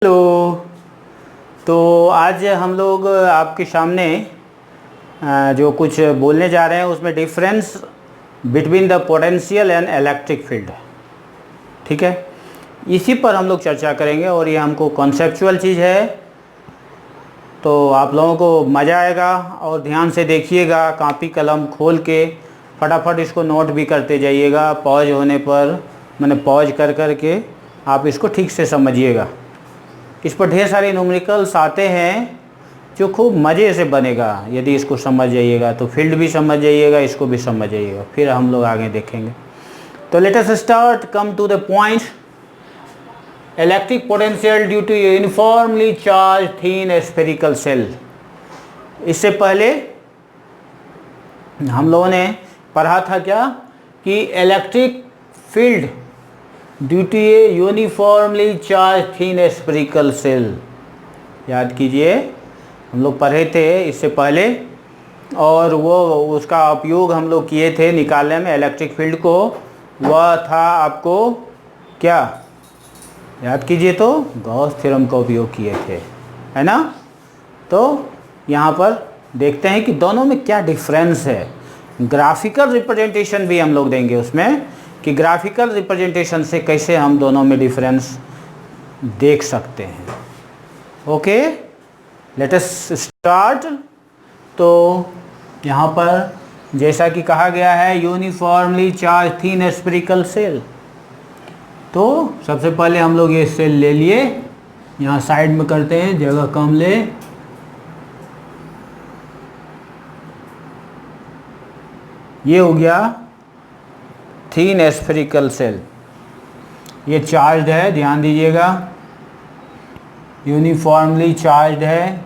Hello. तो आज हम लोग आपके सामने जो कुछ बोलने जा रहे हैं उसमें difference between the potential and electric field, ठीक है, इसी पर हम लोग चर्चा करेंगे। और ये हमको कॉन्सेप्चुअल चीज़ है, तो आप लोगों को मज़ा आएगा और ध्यान से देखिएगा, कापी कलम खोल के फटाफट इसको नोट भी करते जाइएगा। पॉज होने पर मैंने पॉज कर कर के आप इसको ठीक से समझिएगा। इस पर ढेर सारे न्यूमेरिकल्स आते हैं जो खूब मज़े से बनेगा यदि इसको समझ जाइएगा। तो फील्ड भी समझ जाइएगा, इसको भी समझ जाइएगा, फिर हम लोग आगे देखेंगे। तो let us start, come to the point. Electric potential due to uniformly charged thin spherical shell. इससे पहले हम लोगों ने पढ़ा था क्या कि electric field due to a uniformly charged thin spherical shell, याद कीजिए, हम लोग पढ़े थे इससे पहले। और वो उसका उपयोग हम लोग किए थे निकालने में इलेक्ट्रिक फील्ड को। वह था आपको क्या, याद कीजिए, तो गॉस थ्योरम का उपयोग किए थे, है ना। तो यहाँ पर देखते हैं कि दोनों में क्या डिफरेंस है। ग्राफिकल रिप्रेजेंटेशन भी हम लोग देंगे उसमें कि ग्राफिकल रिप्रेजेंटेशन से कैसे हम दोनों में डिफरेंस देख सकते हैं। Okay, late us start. तो यहाँ पर जैसा कि कहा गया है uniformly charged thin spherical shell, तो सबसे पहले हम लोग ये सेल ले लिए, यहाँ साइड में करते हैं, जगह कम ले। ये हो गया थीन स्फेरिकल सेल, ये चार्ज्ड है, ध्यान दीजिएगा, यूनिफॉर्मली चार्ज्ड है।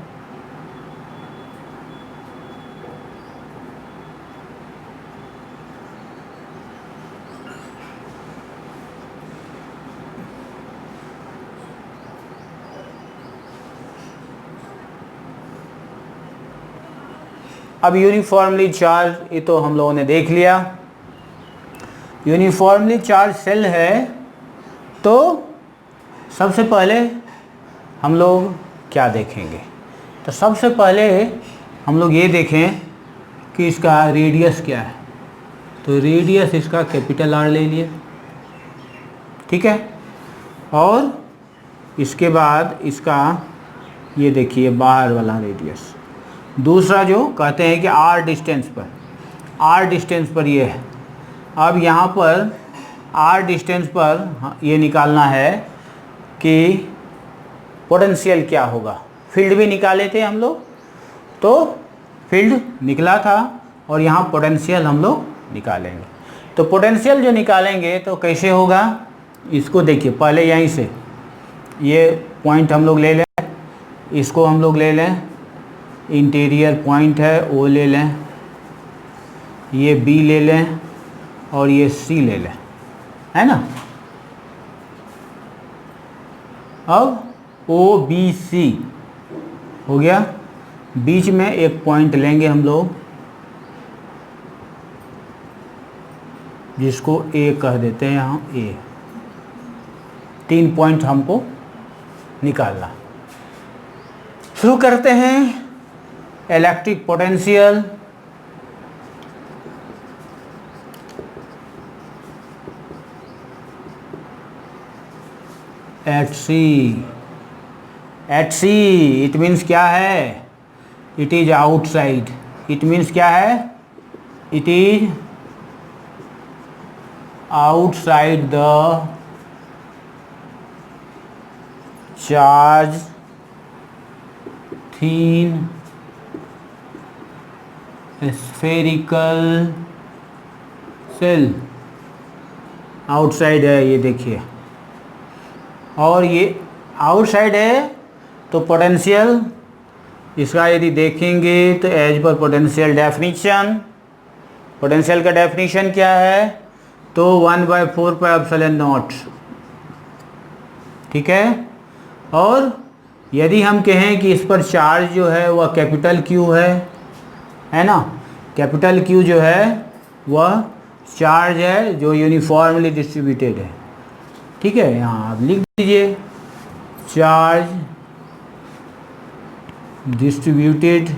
अब यूनिफॉर्मली चार्ज, ये तो हम लोगों ने देख लिया। यूनिफॉर्मली चार्ज सेल है, तो सबसे पहले हम लोग क्या देखेंगे। तो सबसे पहले हम लोग ये देखें कि इसका रेडियस क्या है। तो रेडियस इसका कैपिटल R ले लिए, ठीक है। और इसके बाद इसका ये देखिए बाहर वाला रेडियस। दूसरा जो कहते हैं कि R डिस्टेंस पर ये है। अब यहाँ पर R डिस्टेंस पर ये निकालना है कि पोटेंशियल क्या होगा। फील्ड भी निकाले थे हम लोग, तो फील्ड निकला था और यहाँ पोटेंशियल हम लोग निकालेंगे। तो पोटेंशियल जो निकालेंगे तो कैसे होगा, इसको देखिए, पहले यहीं से ये पॉइंट हम लोग ले लें, इसको हम लोग ले लें, इंटीरियर पॉइंट है वो ले लें, ये B ले लें और ये C ले लें, है ना। अब OBC हो गया, बीच में एक पॉइंट लेंगे हम लोग जिसको A कह देते हैं, यहाँ A। 3 पॉइंट हमको निकालना। शुरू करते हैं। Electric potential at C, it means क्या है, it is outside. It means क्या है, it is outside the charged thin spherical shell. Outside है, ये देखिए, और ये आउटसाइड है। तो पोटेंशियल इसका यदि देखेंगे तो एज पर पोटेंशियल डेफिनेशन, पोटेंशियल का डेफिनेशन क्या है, तो 1/4πε0, ठीक है। और यदि हम कहें कि इस पर चार्ज जो है वह कैपिटल Q है ना, कैपिटल Q जो है वह चार्ज है जो यूनिफॉर्मली डिस्ट्रीब्यूटेड है, ठीक है। यहाँ आप लिख दीजिए charge distributed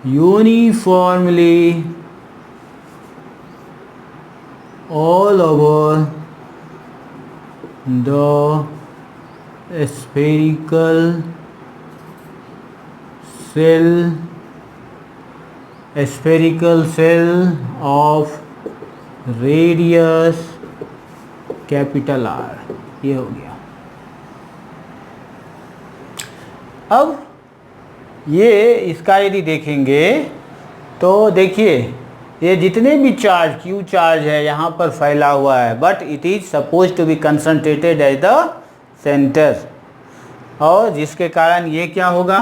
uniformly all over the spherical cell of radius capital R। ये हो गया। अब ये इसका यदि देखेंगे तो देखिए ये जितने भी चार्ज Q चार्ज है यहाँ पर फैला हुआ है, but it is suppose to be concentrated at the centre, और जिसके कारण ये क्या होगा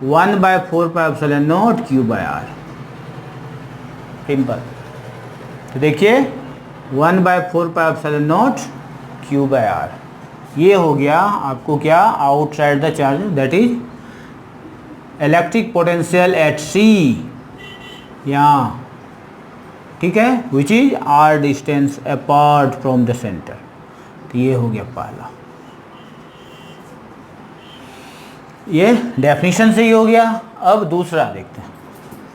1/4πε0 Q/R। सिंपल। तो देखिए 1/4πε0 Q/R ये हो गया आपको क्या outside the charge, that is electric potential eight C यहाँ, ठीक है, which is R distance apart from the centre. तो ये हो गया पहला, ये डेफिनेशन से ही हो गया। अब दूसरा देखते हैं,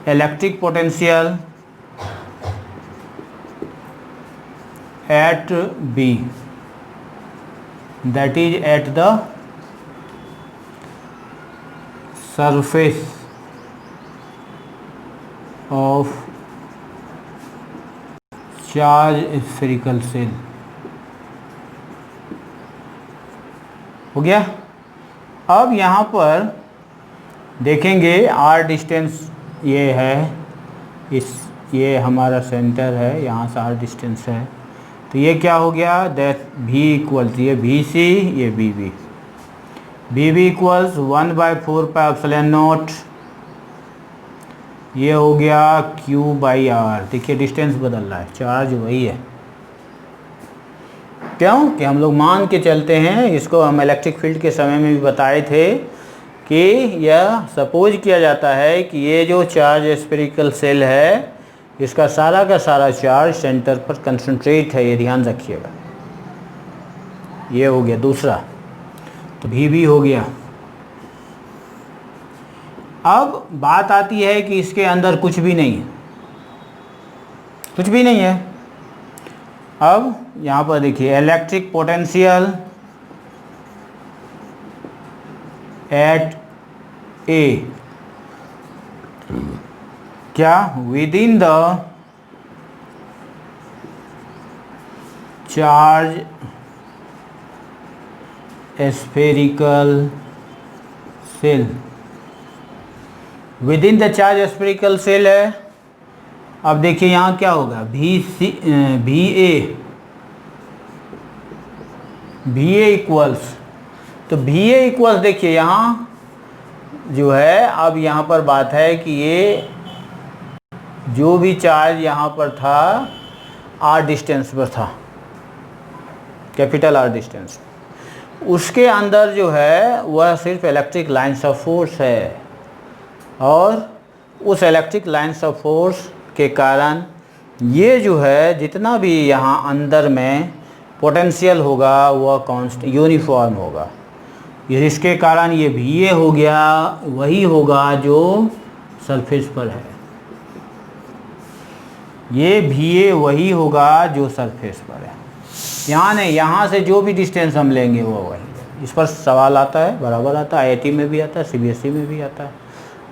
electric potential eight B, that is at the surface of charge spherical cell। हो गया। अब यहाँ पर देखेंगे R डिस्टेंस ये है, ये हमारा सेंटर है, यहाँ से R डिस्टेंस है, तो ये क्या हो गया दैट V इक्वल्स, ये BC ये BB इक्वल्स 1/4πε0, ये हो गया Q/R। देखिए डिस्टेंस बदल रहा है, चार्ज वही है। क्यों कि हम लोग मान के चलते हैं, इसको हम इलेक्ट्रिक फील्ड के समय में भी बताए थे कि यह सपोज किया जाता है कि ये जो चार्ज स्फेरिकल सेल है इसका सारा का सारा चार्ज सेंटर पर कंसंट्रेट है, ये ध्यान रखिएगा। ये हो गया दूसरा, तो भी हो गया। अब बात आती है कि इसके अंदर कुछ भी नहीं है, कुछ भी नहीं है। अब यहाँ पर देखिए इलेक्ट्रिक पोटेंशियल एट A क्या within the charge spherical shell, within the charge spherical shell है। अब देखिए यहाँ क्या होगा VA इक्वल्स, तो VA इक्वल्स देखिए यहाँ जो है, अब यहाँ पर बात है कि ये जो भी चार्ज यहाँ पर था R डिस्टेंस पर था, कैपिटल R डिस्टेंस, उसके अंदर जो है वह सिर्फ इलेक्ट्रिक लाइन्स ऑफ फोर्स है, और उस इलेक्ट्रिक लाइन्स ऑफ फोर्स के कारण ये जो है जितना भी यहाँ अंदर में पोटेंशियल होगा वह कांस्टेंट यूनिफॉर्म होगा। इसके कारण ये VA हो गया वही होगा जो सरफेस पर है, ये VA वही होगा जो सरफेस पर है, यहाँ नहीं, यहाँ से जो भी डिस्टेंस हम लेंगे वो वही है। इस पर सवाल आता है, बराबर आता है, IIT में भी आता है, CBSE में भी आता है,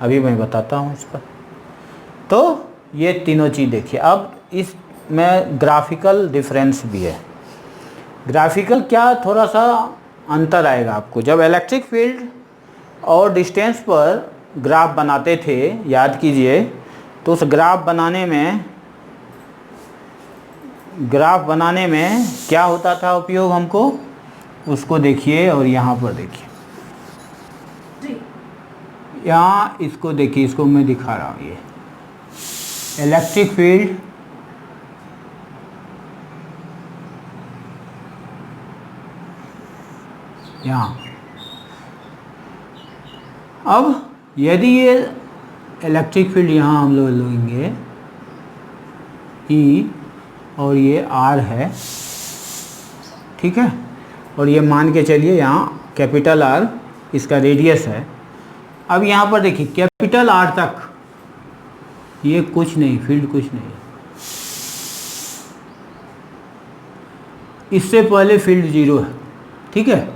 अभी मैं बताता हूँ इस पर। तो ये तीनों चीज़ देखिए। अब इसमें ग्राफिकल डिफरेंस भी है। ग्राफिकल क्या, थोड़ा सा अंतर आएगा आपको। जब इलेक्ट्रिक फील्ड और डिस्टेंस पर ग्राफ बनाते थे, याद कीजिए, तो उस ग्राफ बनाने में क्या होता था उपयोग हमको, उसको देखिए। और यहाँ पर देखिए, यहाँ इसको देखिए, इसको मैं दिखा रहा हूँ, ये इलेक्ट्रिक फील्ड यहाँ। अब यदि ये इलेक्ट्रिक फील्ड यहाँ हम लोग लेंगे E और ये R है, ठीक है, और ये मान के चलिए यहाँ कैपिटल आर इसका रेडियस है। अब यहाँ पर देखिए कैपिटल आर तक ये कुछ नहीं, फील्ड कुछ नहीं, इससे पहले फील्ड 0 है, ठीक है।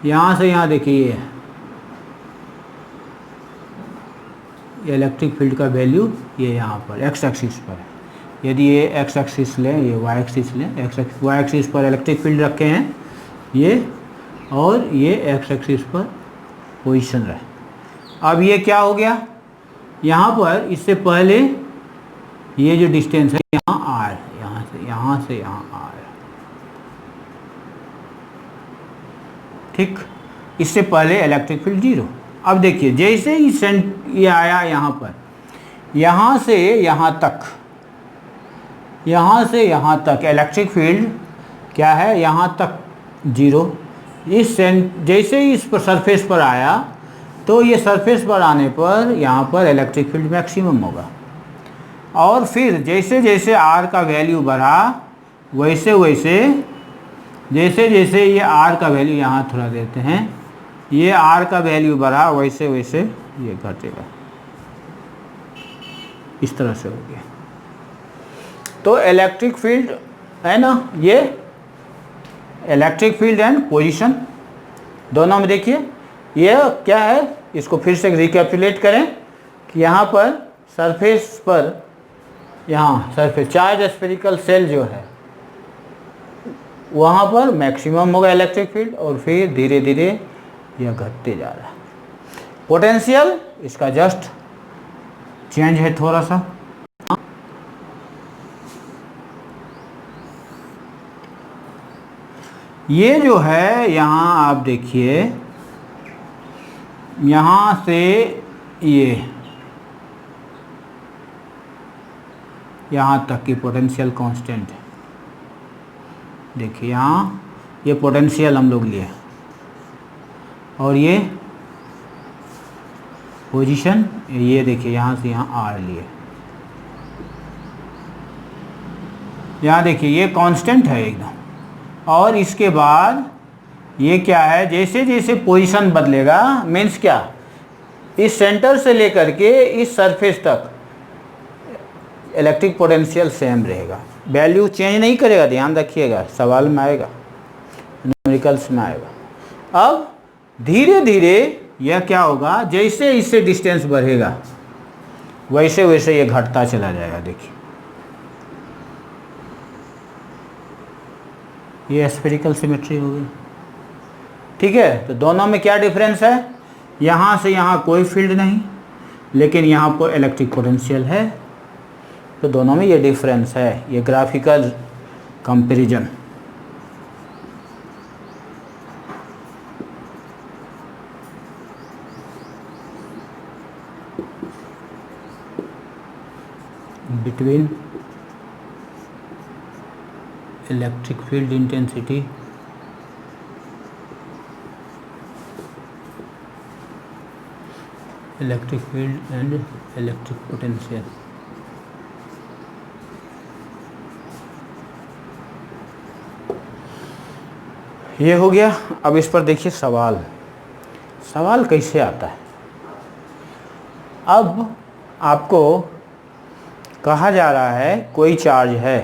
यहाँ से यहाँ देखिए ये इलेक्ट्रिक फील्ड का वैल्यू ये यहाँ पर एक्स एक्सिस पर है। यदि ये एक्स एक्सिस लें, ये वाई एक्सिस लें, वाई एक्सिस पर इलेक्ट्रिक फील्ड रखे हैं ये, और ये एक्स एक्सिस पर पोजीशन रहे। अब ये क्या हो गया, यहाँ पर इससे पहले ये जो डिस्टेंस है यहाँ आर, यहाँ से यहाँ आर, ठीक। इससे पहले इलेक्ट्रिक फील्ड 0। अब देखिए जैसे ही ये आया यहाँ पर, यहाँ से यहाँ तक, यहाँ से यहाँ तक इलेक्ट्रिक फील्ड क्या है, यहाँ तक 0। जैसे ही इस पर सरफेस पर आया तो ये सरफेस पर आने पर यहाँ पर इलेक्ट्रिक फील्ड मैक्सिमम होगा। और फिर जैसे जैसे आर का वैल्यू बढ़ा वैसे वैसे, जैसे जैसे ये आर का वैल्यू यहाँ थोड़ा देते हैं, ये आर का वैल्यू बढ़ा वैसे वैसे ये घटेगा, इस तरह से हो गया। तो इलेक्ट्रिक फील्ड है ना, ये इलेक्ट्रिक फील्ड एंड पोजीशन दोनों में देखिए ये क्या है। इसको फिर से रिकैपिचुलेट करें कि यहाँ पर सरफेस पर, यहाँ सरफेस चार्ज स्फेरिकल सेल जो है वहाँ पर मैक्सिमम होगा इलेक्ट्रिक फील्ड, और फिर धीरे धीरे यह घटते जा रहा है। पोटेंशियल इसका जस्ट चेंज है थोड़ा सा। ये जो है यहाँ आप देखिए, यहाँ से ये यहाँ तक की पोटेंशियल कांस्टेंट है। देखिए यहाँ ये पोटेंशियल हम लोग लिए, और ये पोजीशन, ये देखिए यहाँ से यहाँ आर लिए। यहाँ देखिए ये कांस्टेंट है एकदम। और इसके बाद ये क्या है, जैसे जैसे पोजीशन बदलेगा, मीन्स क्या, इस सेंटर से लेकर के इस सरफेस तक इलेक्ट्रिक पोटेंशियल सेम रहेगा, वैल्यू चेंज नहीं करेगा। ध्यान रखिएगा, सवाल में आएगा, न्यूमेरिकल्स में आएगा। अब धीरे धीरे यह क्या होगा, जैसे इससे डिस्टेंस बढ़ेगा वैसे वैसे ये घटता चला जाएगा। देखिए ये स्फेरिकल सिमेट्री हो गई, ठीक है। तो दोनों में क्या डिफरेंस है, यहाँ से यहाँ कोई फील्ड नहीं, लेकिन यहाँ पर इलेक्ट्रिक पोटेंशियल है। तो दोनों में ये डिफरेंस है, ये graphical comparison. Between electric field intensity electric field and electric potential. ये हो गया। अब इस पर देखिए सवाल कैसे आता है। अब आपको कहा जा रहा है कोई चार्ज है,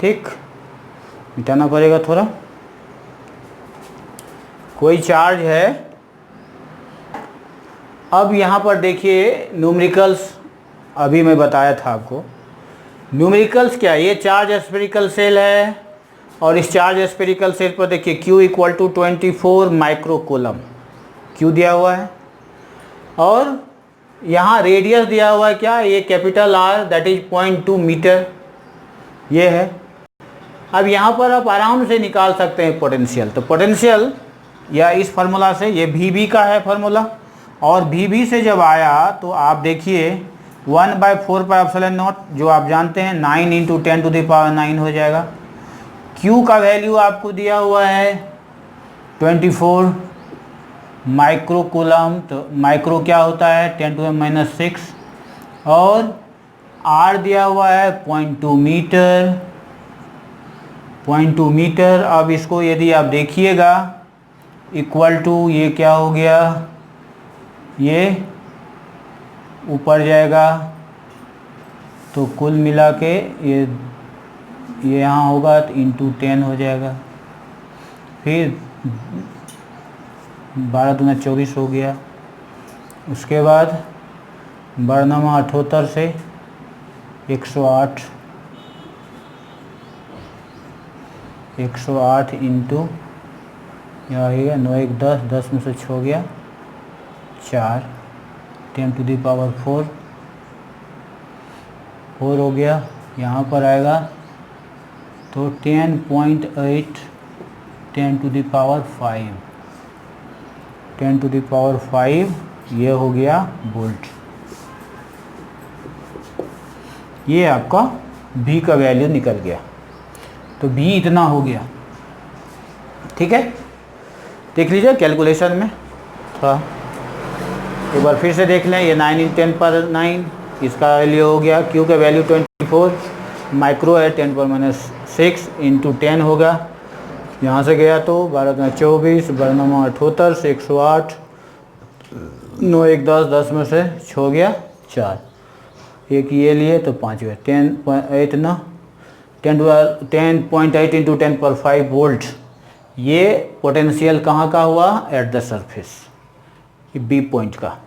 ठीक, मिटाना पड़ेगा थोड़ा। कोई चार्ज है। अब यहाँ पर देखिए न्यूमेरिकल्स, अभी मैं बताया था आपको न्यूमेरिकल्स क्या है। ये चार्ज स्फेरिकल सेल है, और इस चार्ज स्फेरिकल सेल पर देखिए Q equal to 24 microcoulomb Q दिया हुआ है, और यहाँ रेडियस दिया हुआ है क्या, ये capital R that is 0.2 metre ये है। अब यहाँ पर आप आराम से निकाल सकते हैं पोटेंशियल। तो पोटेंशियल या इस फार्मूला से, ये VB का है फार्मूला, और VB से जब आया तो आप देखिए 1/4πε0 जो आप जानते हैं 9 × 10⁹ हो जाएगा। Q का वैल्यू आपको दिया हुआ है 24 माइक्रोकूलम, तो माइक्रो क्या होता है 10⁻⁻⁶, और R दिया हुआ है 0.2 मीटर। 0.2 मीटर। अब इसको यदि आप देखिएगा इक्वल टू ये क्या हो गया, ये ऊपर जाएगा तो कुल मिला के ये यहाँ होगा तो इंटू 10 हो जाएगा। फिर 12 दूना 24 हो गया। उसके बाद बरनामा 78 से 108 इंटू यहाँ आएगा 9 1 10, 10 में से 6 हो गया 4, 10⁴ 4 हो गया। यहाँ पर आएगा तो 10.8 10⁵ ये हो गया वोल्ट। ये आपका V का वैल्यू निकल गया। तो V इतना हो गया। ठीक है, देख लीजिए कैलकुलेशन में थोड़ा एक बार फिर से देख लें। ये 9 × 10⁹, इसका वैल्यू हो गया। Q का वैल्यू 24 माइक्रो है, 10⁻6 इंटू 10 होगा। यहाँ से गया तो 12 दूना 24, बरनामा 78 से 108, 9 1 10, 10 में से 6 हो गया 4, एक ये लिए तो 5 हुआ 10.8 इंटू 10⁵ वोल्ट। ये पोटेंशियल कहाँ का हुआ, एट द सरफेस, ये बी पॉइंट का।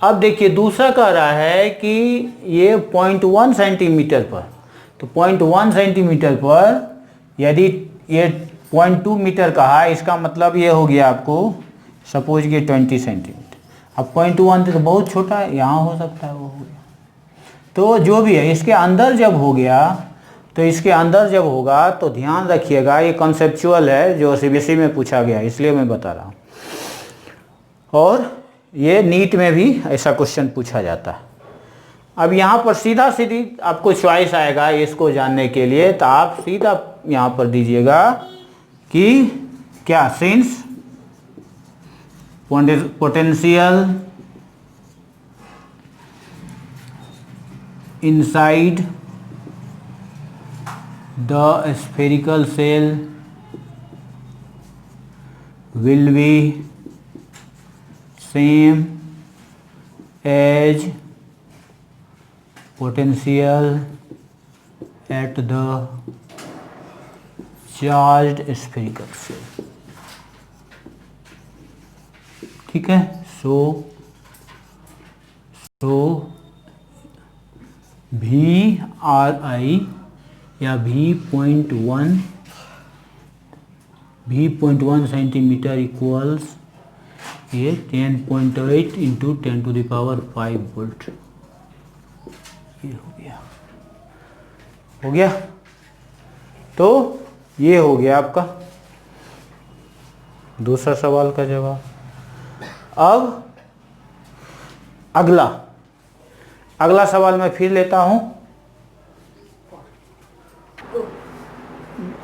अब देखिए दूसरा कह रहा है कि ये 0.1 सेंटीमीटर पर, तो 0.1 सेंटीमीटर पर यदि ये 0.2 मीटर कहा, इसका मतलब ये हो गया आपको सपोज कि 20 सेंटीमीटर। अब 0.1 तो बहुत छोटा है, यहाँ हो सकता है वो हो गया। तो जो भी है इसके अंदर जब हो गया, तो इसके अंदर जब होगा तो ध्यान रखिएगा, ये कॉन्सेप्चुअल है जो सीबीएसई में पूछा गया, इसलिए मैं बता रहा हूँ। और ये नीट में भी ऐसा क्वेश्चन पूछा जाता है। अब यहाँ पर सीधा सीधी आपको चॉइस आएगा इसको जानने के लिए, तो आप सीधा यहाँ पर दीजिएगा कि क्या, since potential inside the spherical cell will be same as potential at the charged spherical cell। ठीक है, सो VRI या V.1 सेंटीमीटर इक्वल्स ये 10.8 इंटू 10⁵ वोल्ट। ये हो गया। तो ये हो गया आपका दूसरा सवाल का जवाब। अब अगला सवाल मैं फिर लेता हूं।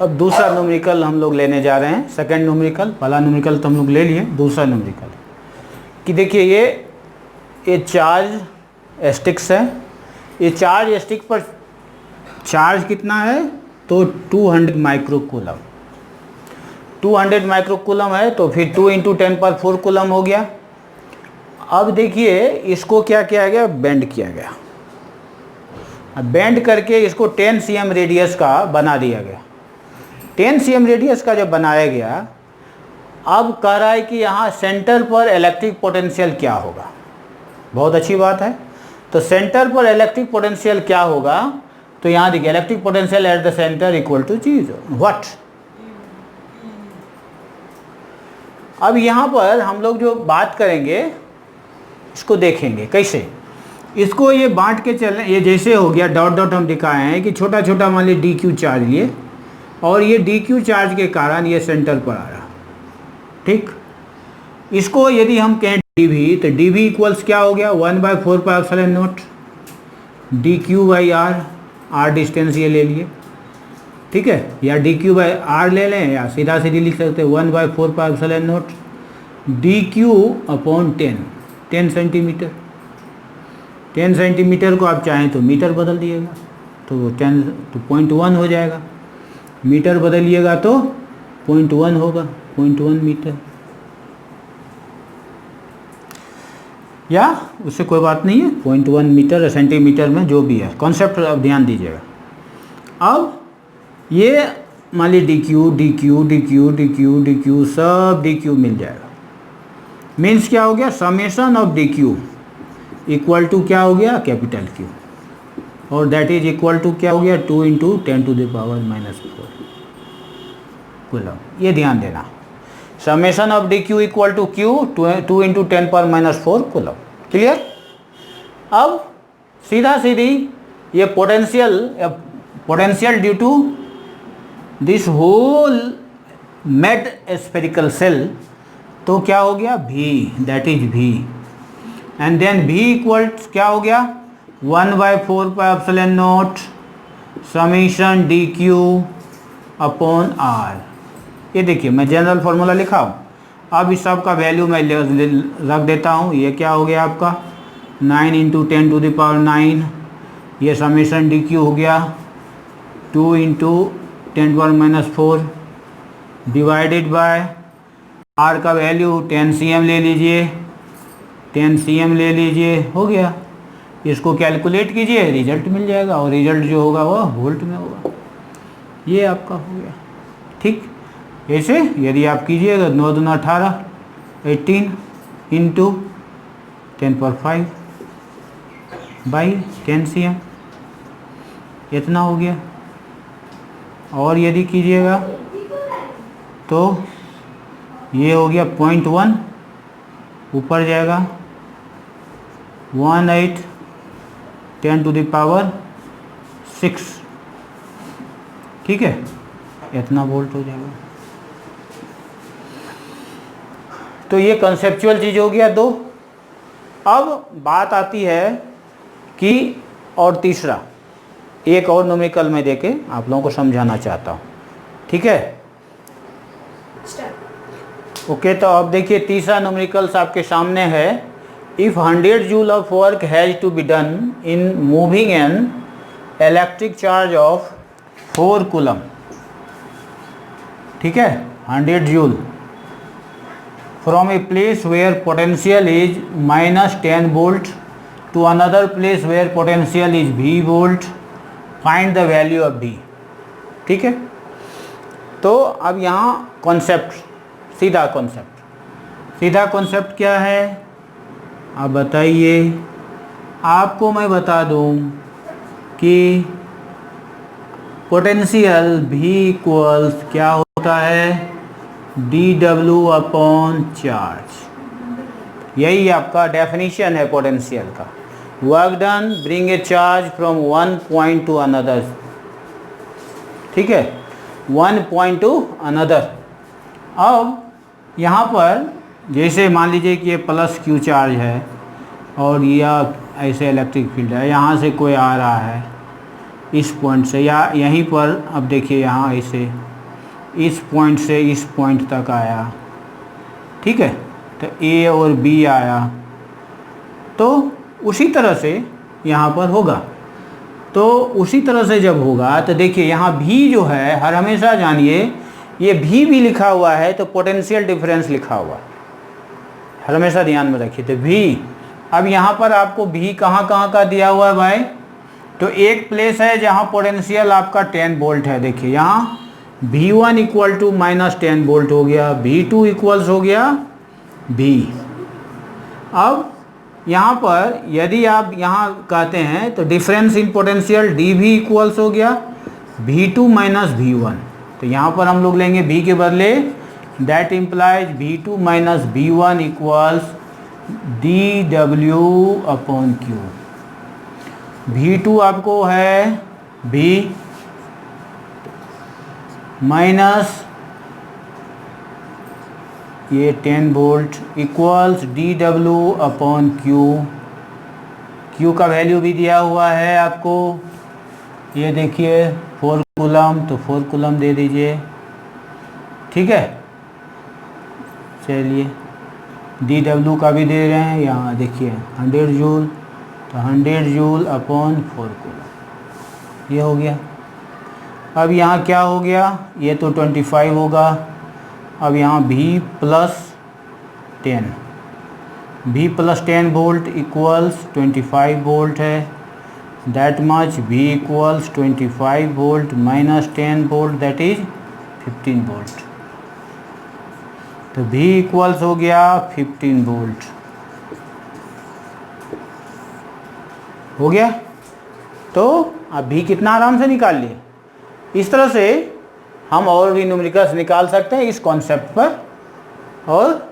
अब दूसरा न्यूमेरिकल हम लोग लेने जा रहे हैं, सेकंड न्यूमेरिकल। पहला न्यूमेरिकल तो हम लोग ले लिए, दूसरा न्यूमेरिकल कि देखिए ये चार्ज स्टिक्स है। ये चार्ज स्टिक पर चार्ज कितना है, तो 200 माइक्रोकूलम। 200 माइक्रोकूलम है तो फिर 2 × 10⁴ कूलम हो गया। अब देखिए इसको क्या किया गया, बेंड किया गया। अब बेंड करके इसको 10 cm रेडियस का बना दिया गया। 10 cm रेडियस का जब बनाया गया, अब कह रहा है कि यहाँ सेंटर पर इलेक्ट्रिक पोटेंशियल क्या होगा। बहुत अच्छी बात है। तो सेंटर पर इलेक्ट्रिक पोटेंशियल क्या होगा, तो यहाँ देखिए electric potential at the centre equal to 0 what. अब यहाँ पर हम लोग जो बात करेंगे इसको देखेंगे कैसे। इसको ये बांट के चलें, ये जैसे हो गया डॉट डॉट हम दिखाए हैं कि छोटा छोटा मान लीजिए DQ चार्ज लिए, और ये DQ चार्ज के कारण ये सेंटर पर आ रहा। ठीक, इसको यदि हम कहें dV, तो dV इक्वल्स क्या हो गया, 1/4πε0 dQ/r। r डिस्टेंस ये ले लिए, ठीक है, या dQ/r ले लें, या सीधा सीधी लिख सकते हैं 1/4πε0 dQ/10 10 सेंटीमीटर। 10 सेंटीमीटर को आप चाहें तो मीटर बदल दिएगा, तो 10 तो 0.1 हो जाएगा। मीटर बदलिएगा तो 0.1 होगा, 0.1 मीटर, या उससे कोई बात नहीं है, 0.1 मीटर सेंटीमीटर में जो भी है, कॉन्सेप्ट अब ध्यान दीजिएगा। अब ये मान ली D Q D Q D Q D Q D Q सब डी क्यू मिल जाएगा। मीन्स क्या हो गया, summation of D Q equal to क्या हो गया, कैपिटल क्यू, और दैट इज इक्वल टू क्या हो गया, 2 × 10⁻⁻⁴ कूलम। ये ध्यान देना, summation of D Q equal to Q 2 × 10⁻⁴ coulomb. Clear. अब सीधा सीधी ये potential due to this whole made spherical shell, तो क्या हो गया, V, that is V, and then V equals क्या हो गया, 1/4πε0 summation D Q upon R। ये देखिए मैं जनरल फार्मूला लिखा हूँ, अब इस सब का वैल्यू मैं रख देता हूँ। ये क्या हो गया आपका 9 × 10⁹, ये समेशन डी क्यू हो गया 2 × 10⁻⁴ डिवाइडेड बाय R का वैल्यू 10 cm ले लीजिए, 10 cm ले लीजिए, हो गया। इसको कैलकुलेट कीजिए, रिजल्ट मिल जाएगा, और रिजल्ट जो होगा वो वोल्ट में होगा। ये आपका हो गया। ठीक, ऐसे यदि आप कीजिएगा 9 दूना 18, 18 × 10⁵ बाई 10 cm, इतना हो गया। और यदि कीजिएगा तो ये हो गया 0.1, ऊपर जाएगा 18 10⁻⁶, ठीक है, इतना वोल्ट हो जाएगा। तो ये कंसेप्चुअल चीज़ हो गया 2। अब बात आती है कि, और तीसरा एक और न्यूमेरिकल में देके आप लोगों को समझाना चाहता हूँ, ठीक है। ओके, तो अब देखिए तीसरा न्यूमेरिकल्स आपके सामने है। If 100 joule of work has to be done in moving an electric charge of 4 coulomb, ठीक है, 100 joule from a place where potential is -10 volt to another place where potential is V volt, find the value of V। ठीक है, तो अब यहाँ concept, सीधा concept क्या है आप बताइए। आपको मैं बता दूं कि पोटेंशियल V इक्वल्स क्या होता है, dW अपॉन चार्ज। यही आपका डेफिनेशन है पोटेंशियल का। Work done bring a charge from one point two another, ठीक है, वन पॉइंट टू अनदर। अब यहाँ पर जैसे मान लीजिए कि ये प्लस Q चार्ज है और यह ऐसे इलेक्ट्रिक फील्ड है, यहाँ से कोई आ रहा है इस पॉइंट से, या यहीं पर अब देखिए यहाँ ऐसे इस पॉइंट से इस पॉइंट तक आया, ठीक है, तो A और B आया, तो उसी तरह से यहाँ पर होगा। तो उसी तरह से जब होगा तो देखिए यहाँ V जो है, हर हमेशा जानिए ये V भी लिखा हुआ है तो पोटेंशियल डिफरेंस लिखा हुआ है, हर हमेशा ध्यान में रखिए। तो V, अब यहाँ पर आपको V कहाँ का दिया हुआ है भाई, तो एक प्लेस है जहाँ पोटेंशियल आपका 10 वोल्ट है। देखिए यहाँ V1 इक्वल टू -10 वोल्ट हो गया, V2 इक्वल्स हो गया V। अब यहाँ पर यदि आप यहाँ कहते हैं तो difference in potential dV equals हो गया V2 - V1। तो यहाँ पर हम लोग लेंगे V के बदले, that implies V2 - V1 equals dW upon Q। V2 आपको है V माइनस ये 10 volt equals dW upon Q। Q का वैल्यू भी दिया हुआ है आपको, ये देखिए 4 कूलम, तो 4 कूलम दे दीजिए, ठीक है। चलिए dW का भी दे रहे हैं, यहाँ देखिए 100 जूल, तो 100 जूल अपॉन 4 कूलम, ये हो गया। अब यहाँ क्या हो गया, ये तो 25 होगा। अब यहाँ V + 10, V + 10 volt equals 25 volt है। That much V equals 25 volt minus 10 volt, that is 15 volt. तो V इक्वल्स हो गया 15 वोल्ट। हो गया। तो अब भी कितना आराम से निकाल लिए। इस तरह से हम और भी न्यूमेरिकल्स निकाल सकते हैं इस कॉन्सेप्ट पर, और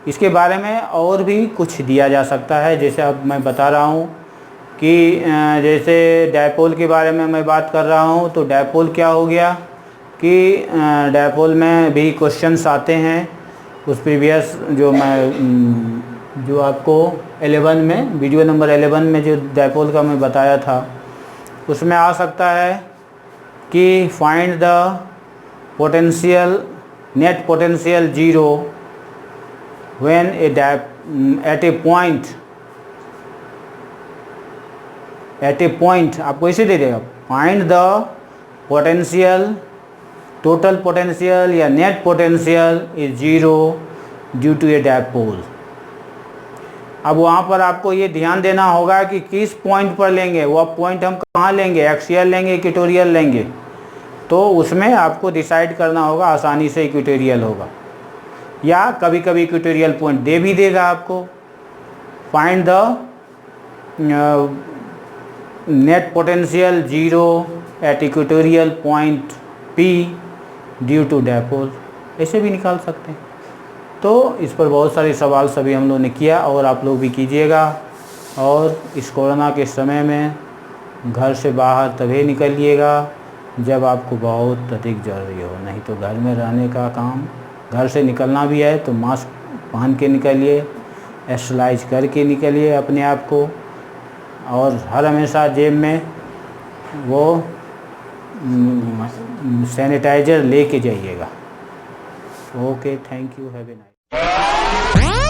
इसके बारे में और भी कुछ दिया जा सकता है। जैसे अब मैं बता रहा हूँ कि जैसे डायपोल के बारे में मैं बात कर रहा हूँ, तो डायपोल क्या हो गया कि डायपोल में भी क्वेश्चंस आते हैं। उस प्रीवियस जो आपको 11 में, वीडियो नंबर 11 में जो डायपोल का मैं बताया था, उसमें आ सकता है कि find the potential, net potential zero when at a point आपको इसे दे देगा, find the potential, total potential या net potential is zero due to a dipole. अब वहाँ पर आपको ये ध्यान देना होगा कि किस पॉइंट पर लेंगे। वो पॉइंट हम कहाँ लेंगे, एक्सियल लेंगे, इक्वेटोरियल लेंगे, तो उसमें आपको डिसाइड करना होगा। आसानी से इक्वेटोरियल होगा, या कभी कभी इक्वेटोरियल पॉइंट दे भी देगा आपको। Find the net potential zero at equatorial point P due to dipole, ऐसे भी निकाल सकते हैं। तो इस पर बहुत सारे सवाल सभी हम लोगों ने किया, और आप लोग भी कीजिएगा। और इस कोरोना के समय में घर से बाहर तभी निकलिएगा जब आपको बहुत अधिक ज़रूरी हो, नहीं तो घर में रहने का काम। घर से निकलना भी है तो मास्क पहन के निकलिए, एक्सरसाइज करके निकलिए अपने आप को, और हर हमेशा जेब में वो सैनिटाइज़र लेके जाइएगा। Okay, thank you, have a nice.